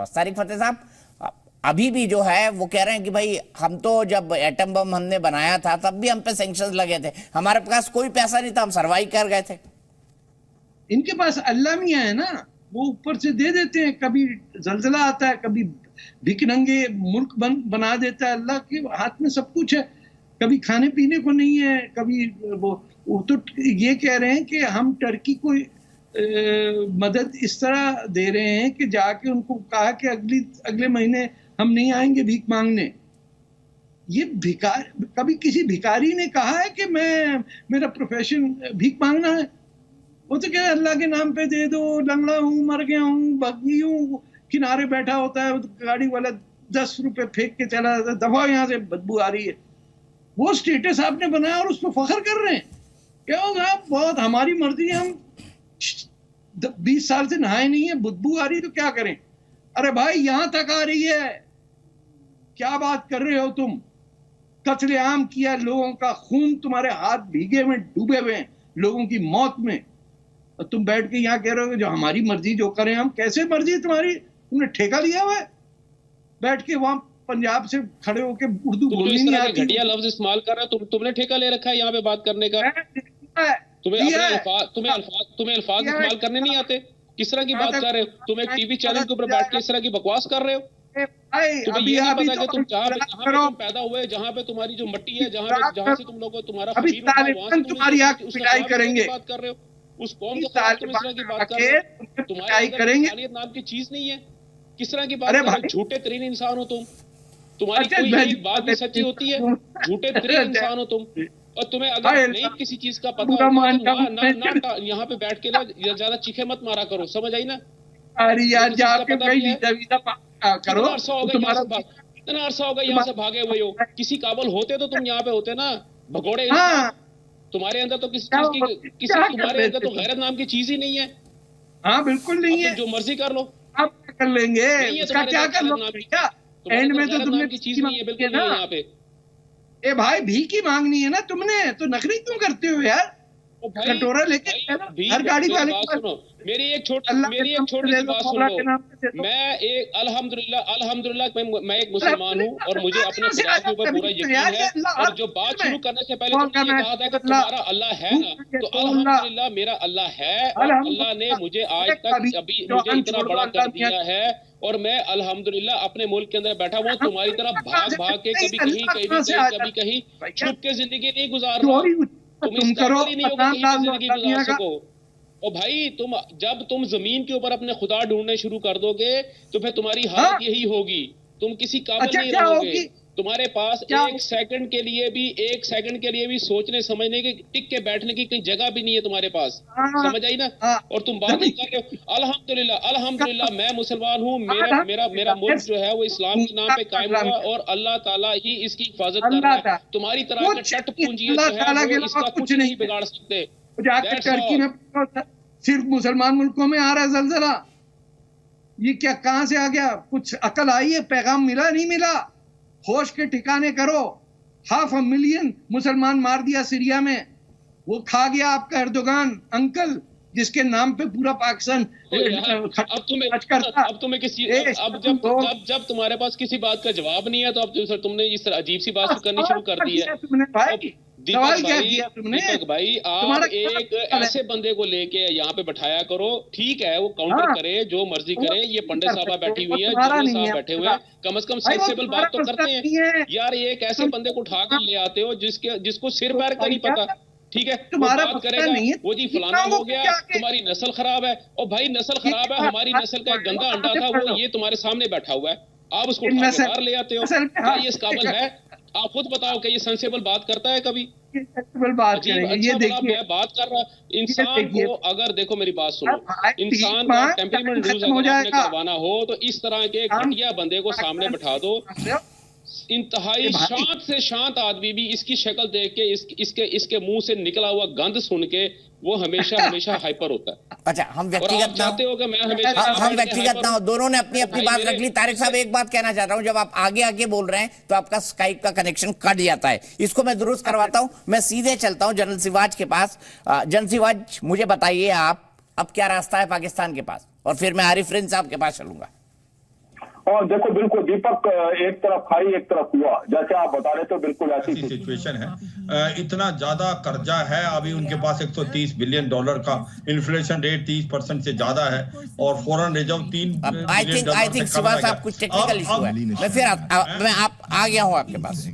पास। तारिक फतेह साहब, अभी भी जो है वो कह रहे हैं कि भाई हम तो जब एटम बम हमने बनाया था तब भी हम पे सैंक्शंस लगे थे, हमारे पास कोई पैसा नहीं था, हम सरवाइव कर गए थे। इनके पास अल्लाह मियां है ना, वो ऊपर से दे देते हैं। कभी जलजला आता है, कभी भिखनंगे मुल्क बना देता है। अल्लाह के हाथ में सब कुछ है। कभी खाने पीने को नहीं है, कभी वो तो ये कह रहे हैं कि हम टर्की को मदद इस तरह दे रहे हैं कि जाके उनको कहा कि अगले महीने हम नहीं आएंगे भीख मांगने। ये कभी किसी भिखारी ने कहा है कि मेरा प्रोफेशन भीख मांगना है? वो तो क्या अल्लाह के नाम पे दे दो, लंगड़ा हूँ, मर गया हूँ, भगी हूँ, किनारे बैठा होता है गाड़ी वाला 10 रुपए फेंक के चला जाता है, दफा यहाँ से बदबू आ रही है। वो स्टेटस आपने बनाया और उस पर फख्र कर रहे हैं। क्या होगा, बहुत हमारी मर्जी, हम 20 साल से नहाए नहीं है, बदबू आ रही तो क्या करें? अरे भाई यहां तक आ रही है, क्या बात कर रहे हो तुम? कत्लेआम किया, लोगों का खून तुम्हारे हाथ भीगे हुए डूबे हुए हैं, लोगों की मौत में, और तुम बैठ के यहाँ कह रहे हो जो हमारी मर्जी जो करें हम। कैसे मर्जी तुम्हारी? तुमने ठेका लिया हुआ है? बैठ के वहां पंजाब से खड़े होके उर्दू बोलनी नहीं आती। घटिया लफ्ज इस्तेमाल कर रहे हो तुमने ठेका ले रखा है यहाँ पे बात करने का। तुम्हें अल्फाज इस्तेमाल करने नहीं आते? किस तरह की बात कर रहे हो? तुम एक टीवी चैनल के ऊपर बैठ के इस तरह की बकवास कर रहे हो। तुम्हें ये नहीं पता कि तुम जहाँ पे तुम पैदा हुए, जहाँ पे तुम्हारी जो मट्टी है, जहाँ से तुम लोगों तुम्हारा तुम्हारी आंख पिटाई करेंगे, बात कर रहे हो। उस कौम के खिलाफ तुम इस तरह की बात कर रहे हो। तुम्हारे इंसानियत नाम की चीज नहीं है। किस तरह की बात कर रहे हो? झूठे तरीन इंसान हो तुम। तुम्हारी कोई एक बात भी सच्ची होती है? झूठे तरीन इंसान हो तुम। और तुम्हें अगर नहीं किसी चीज का पता हो तो यहाँ पे बैठ के ना ज्यादा चीखे मत मारा करो, समझ आई ना? अरे यार जाके करो। इतना अरसा होगा यहाँ से भागे हुए हो। किसी काबल होते तो तुम यहाँ पे होते ना, भगोड़े। तुम्हारे अंदर तो तुम्हारे अंदर तो गैरत नाम की चीज ही नहीं है। हाँ बिल्कुल नहीं है। जो मर्जी कर लो, आप कर लेंगे, इसका क्या कर लो? एंड में तो तुमने की चीज नहीं है, बिल्कुल नहीं है यहाँ पे। ए भाई भीख ही मांगनी है ना तुमने, तो नखरी क्यों करते हो यार? कटोरा लेके हर गाड़ी वाले सुनो, मेरी एक छोटी सी बात सुन लो। मैं एक अल्हम्दुलिल्लाह मैं एक मुसलमान हूँ और मुझे अपने खुदा के ऊपर पूरा यकीन है। और जो बात शुरू करने से पहले तुमने ये कहा था कि तुम्हारा अल्लाह है ना, तो अल्हम्दुलिल्लाह मेरा अल्लाह है। और अल्लाह ने मुझे आज तक अभी मुझे इतना बड़ा कर दिया है। और मैं अल्हम्दुलिल्लाह अपने मुल्क के अंदर बैठा हुआ तुम्हारी तरह भाग भाग के कभी कहीं छुप के जिंदगी नहीं गुजार रहा। तुम करो जिंदगी गुजार सको। और भाई जब तुम जमीन के ऊपर अपने खुदा ढूंढने शुरू कर दोगे तो फिर तुम्हारी हालत यही होगी। तुम किसी काबिल नहीं रहोगे। तुम्हारे पास एक सेकंड के लिए भी सोचने समझने के टिक के बैठने की कहीं जगह भी नहीं है तुम्हारे पास, समझ आई ना? और तुम बात नहीं कर रहे हो। अल्हम्दुलिल्लाह मैं मुसलमान हूँ। मेरा मुल्क जो है वो इस्लाम के नाम पे कायम हुआ और अल्लाह ताला ही इसकी हिफाजत कर रहा है। तुम्हारी तरह का टट पूंजी जो है वो इसका कुछ नहीं बिगाड़ सकते। टर्की में सिर्फ मुसलमान मुल्कों में आ रहा है जलजला। ये क्या कहां से आ गया? कुछ अकल आई है? पैगाम मिला नहीं मिला? होश के ठिकाने करो। 500,000 मुसलमान मार दिया सीरिया में। वो खा गया आपका एर्दोगान अंकल, जिसके नाम पे पूरा पाकिस्तान जब तुम्हारे पास किसी बात का जवाब नहीं है तो अब तुमने इस अजीब सी बात करनी शुरू कर दी है। दीपक भाई आप एक ऐसे बंदे को लेके यहाँ पे बैठाया करो, ठीक है? वो काउंटर करे, जो मर्जी करे। ये पंडित साहब बैठी हुई है, जज साहब बैठे हुए हैं, कम से कम सेंसिबल बात तो करते हैं यार। ये एक ऐसे बंदे को उठा कर ले आते हो जिसको सिर पैर का नहीं पता, ठीक है? तुम्हारा बात करेगा वो जी फलाना हो गया, तुम्हारी नस्ल खराब है। और भाई नस्ल खराब है, हमारी नस्ल का एक गंदा अंडा था, वो ये तुम्हारे सामने बैठा हुआ है, आप उसको उठा के बाहर ले आते हो। क्या ये इस काबिल है? आप खुद बताओ कि ये सेंसिबल बात करता है कभी? बात ये देखिए, मैं बात कर रहा इंसान को, अगर देखो मेरी बात सुनो, इंसान का टेम्परामेंट लूज अगर आपने करवाना हो तो इस तरह के घटिया बंदे को सामने बैठा दो। इंतहाई शांत से शांत आदमी भी इसकी शक्ल देख के इसके मुंह से निकला हुआ गंध सुन के वो हमेशा हाइपर होता है। अच्छा, हम व्यक्तिगत चाहते हो कि मैं हमेशा हम व्यक्तिगत ना हो। दोनों ने अपनी बात रख ली। तारिक साहब एक बात कहना चाहता हूं, जब आप आगे बोल रहे हैं तो आपका स्काइप का कनेक्शन कट जाता है, इसको मैं दुरुस्त करवाता हूं। मैं सीधे चलता हूं जनरल सिवाज के पास। जनरल सिवाज, मुझे बताइए आप अब क्या रास्ता है पाकिस्तान के पास, और फिर मैं आरिफ रिंद साहब के पास चलूंगा। और देखो बिल्कुल दीपक, एक तरफ खाई एक तरफ हुआ, जैसे आप बता रहे थे, बिल्कुल ऐसी सिचुएशन है। इतना ज्यादा कर्जा है अभी उनके पास, $130 बिलियन का, इन्फ्लेशन रेट 30% से ज्यादा है, और foreign reserve $3 billion I think Shiva साहब कुछ टेक्निकल इशू है, मैं फिर मैं आ गया हूँ आपके पास।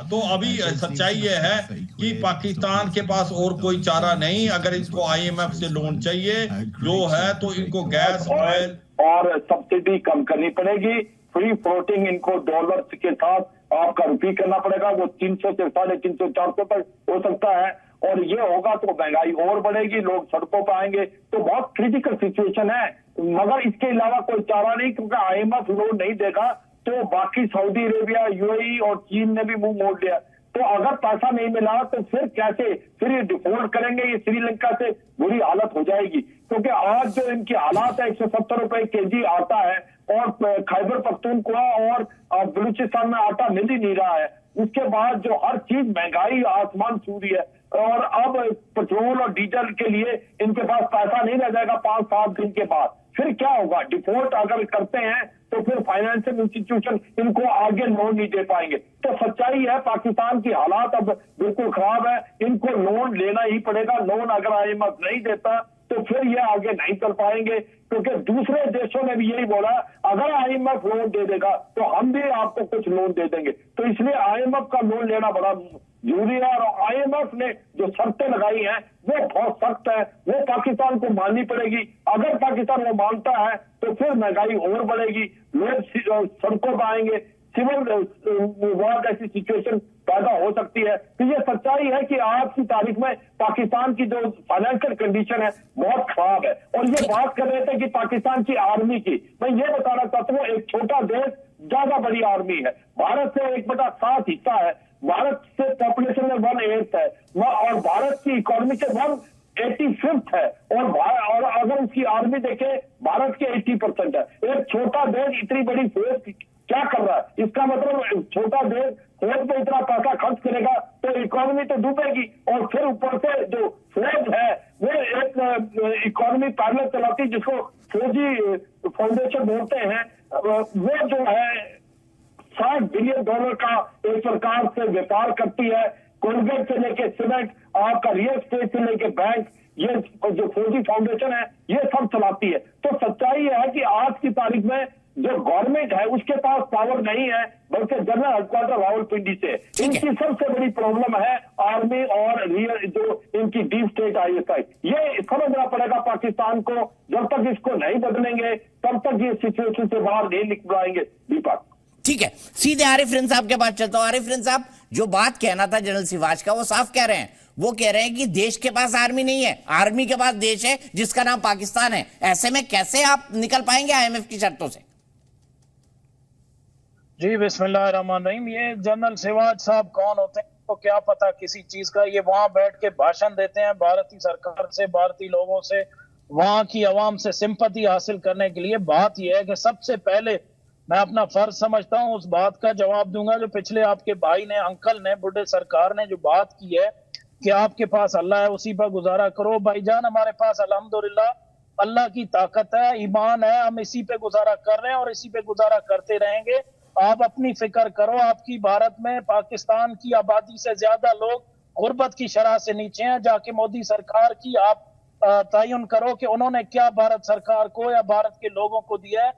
तो अभी सच्चाई ये है कि पाकिस्तान के पास और कोई चारा नहीं, अगर इसको IMF से लोन चाहिए जो है तो इनको गैस, ऑयल और सब्सिडी कम करनी पड़ेगी। फ्री फ्लोटिंग इनको डॉलर के साथ आपका रुपी करना पड़ेगा, वो 300 से 350 400 तक हो सकता है, और ये होगा तो महंगाई और बढ़ेगी, लोग सड़कों पर आएंगे, तो बहुत क्रिटिकल सिचुएशन है। मगर इसके अलावा कोई चारा नहीं, क्योंकि IMF लोन नहीं देगा तो बाकी सऊदी अरेबिया, UAE और चीन ने भी मुंह मोड़ लिया। तो अगर पैसा नहीं मिला तो फिर कैसे, फिर ये डिफॉल्ट करेंगे, ये श्रीलंका से बुरी हालत हो जाएगी। क्योंकि आज जो इनकी हालात है, 170 रुपए केजी आता है, और खैबर पख्तूनख्वा और बलूचिस्तान में आटा मिल ही नहीं रहा है। उसके बाद जो हर चीज महंगाई आसमान छू रही है, और अब पेट्रोल और डीजल के लिए इनके पास पैसा नहीं रह जाएगा 5-7 दिन के बाद। फिर क्या होगा, डिफॉल्ट अगर करते हैं तो फिर फाइनेंशियल इंस्टीट्यूशन इनको आगे लोन नहीं दे पाएंगे। तो सच्चाई है पाकिस्तान की हालात अब बिल्कुल खराब है, इनको लोन लेना ही पड़ेगा। लोन अगर IMF नहीं देता तो फिर ये आगे नहीं चल पाएंगे, क्योंकि दूसरे देशों ने भी यही बोला, अगर IMF लोन दे देगा तो हम भी आपको कुछ लोन दे देंगे। तो इसलिए IMF का लोन लेना बड़ा जरूरी है, और IMF ने जो शर्तें लगाई हैं वो बहुत सख्त है, वो पाकिस्तान को माननी पड़ेगी। अगर पाकिस्तान वो मानता है तो फिर महंगाई और बढ़ेगी, लोग सड़कों पर आएंगे, सिविल वॉर ऐसी सिचुएशन पैदा हो सकती है। तो ये सच्चाई है कि आज की तारीख में पाकिस्तान की जो फाइनेंशियल कंडीशन है बहुत खराब है। और ये बात कर रहे थे कि पाकिस्तान की आर्मी की, मैं ये बताना चाहता हूँ, एक छोटा देश ज्यादा बड़ी आर्मी है, भारत से 1/7 हिस्सा है, भारत से पॉपुलेशन में 1/8 है, और भारत की इकोनॉमी से 1/85 है, और अगर उसकी आर्मी देखे भारत के 80% है। एक छोटा देश इतनी बड़ी फोर्स क्या कर रहा है, इसका मतलब छोटा देश फौज पे इतना पैसा खर्च करेगा तो इकोनॉमी तो डूबेगी, और फिर ऊपर से जो फौज है वो एक इकोनॉमी पैरेलल चलाती है, जिसको फौजी फाउंडेशन बोलते हैं, वो जो है $60 बिलियन का एक प्रकार से व्यापार करती है। कोलगेट से लेके सीमेंट, आपका रियल एस्टेट से लेके बैंक, ये जो फौजी फाउंडेशन है ये सब चलाती है। तो सच्चाई ये है कि आज की तारीख में जो गवर्नमेंट है उसके पास पावर नहीं है, बल्कि जनरल हेडक्वार्टर रावलपिंडी से। इनकी सबसे बड़ी प्रॉब्लम है आर्मी और रियल जो इनकी डीप स्टेट ISI। ये समझना पड़ेगा पाकिस्तान को, जब तक इसको नहीं बदलेंगे तब तक ये सिचुएशन से बाहर नहीं निकल पाएंगे। दीपक, ठीक है, सीधे आरिफ रिन साहब के पास चलता हूं। आरिफ रिन साहब, जो बात कहना था जनरल सिवाज का, वो साफ कह रहे हैं। वो कह रहे हैं कि देश के पास आर्मी नहीं है, आर्मी के पास देश है जिसका नाम पाकिस्तान है। ऐसे में कैसे आप निकल पाएंगे IMF की शर्तों से? जी बिस्मिल्लाहिर्रहमानिर्रहीम। ये जनरल सिवाज साहब कौन होते हैं तो क्या पता किसी चीज का। ये वहां बैठ के भाषण देते हैं भारतीय सरकार से, भारतीय लोगों से, वहां की आवाम से सिंपैथी हासिल करने के लिए। बात यह है कि सबसे पहले मैं अपना फर्ज समझता हूं उस बात का जवाब दूंगा जो पिछले आपके भाई ने, अंकल ने, बुढ़े सरकार ने जो बात की है कि आपके पास अल्लाह है उसी पर गुजारा करो। भाईजान, हमारे पास अल्हम्दुलिल्लाह अल्लाह की ताकत है, ईमान है, हम इसी पे गुजारा कर रहे हैं और इसी पे गुजारा करते रहेंगे। आप अपनी फिक्र करो, आपकी भारत में पाकिस्तान की आबादी से ज्यादा लोग गुर्बत की शरह से नीचे हैं। जाके मोदी सरकार की आप तयन करो कि उन्होंने क्या भारत सरकार को या भारत के लोगों को दिया है।